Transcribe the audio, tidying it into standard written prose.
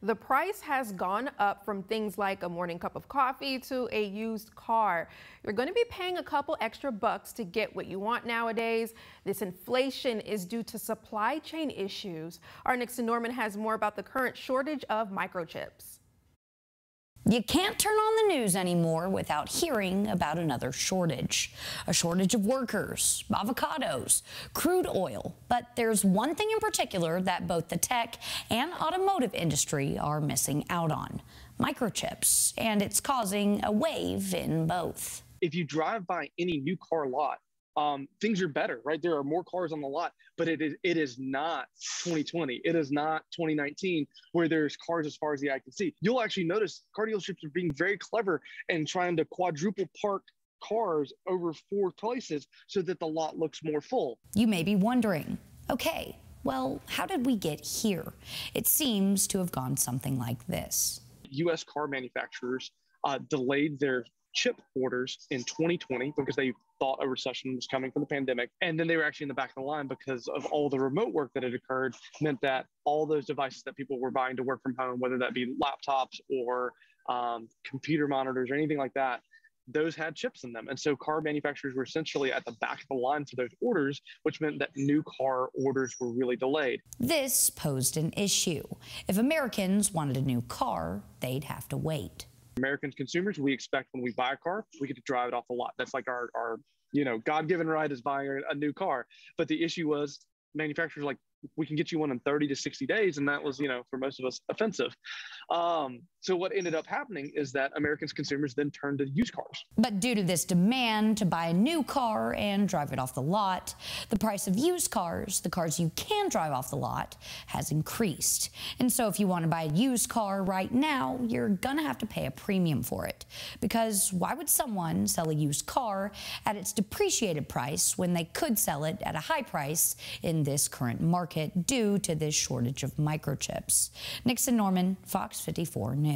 The price has gone up from things like a morning cup of coffee to a used car. You're going to be paying a couple extra bucks to get what you want nowadays. This inflation is due to supply chain issues. Our Nixon Norman has more about the current shortage of microchips. You can't turn on the news anymore without hearing about another shortage. A shortage of workers, avocados, crude oil. But there's one thing in particular that both the tech and automotive industry are missing out on: microchips. And it's causing a wave in both. If you drive by any new car lot, things are better, right? There are more cars on the lot, but it is not 2020. It is not 2019 where there's cars as far as the eye can see. You'll actually notice car dealerships are being very clever and trying to quadruple park cars over 4 places so that the lot looks more full. You may be wondering, okay, well, how did we get here? It seems to have gone something like this. U.S. car manufacturers delayed their chip orders in 2020 because they thought a recession was coming from the pandemic. And then they were actually in the back of the line because of all the remote work that had occurred, meant that all those devices that people were buying to work from home, whether that be laptops or computer monitors or anything like that, those had chips in them. And so car manufacturers were essentially at the back of the line for those orders, which meant that new car orders were really delayed. This posed an issue. If Americans wanted a new car, they'd have to wait. American consumers, we expect when we buy a car, we get to drive it off the lot. That's like our God-given right is buying a new car. But the issue was manufacturers like, we can get you one in 30 to 60 days. And that was, for most of us, offensive. So what ended up happening is that American consumers then turned to used cars. But due to this demand to buy a new car and drive it off the lot, the price of used cars, the cars you can drive off the lot, has increased. And so if you want to buy a used car right now, you're gonna have to pay a premium for it. Because why would someone sell a used car at its depreciated price when they could sell it at a high price in this current market due to this shortage of microchips? Nixon Norman, Fox 54 News.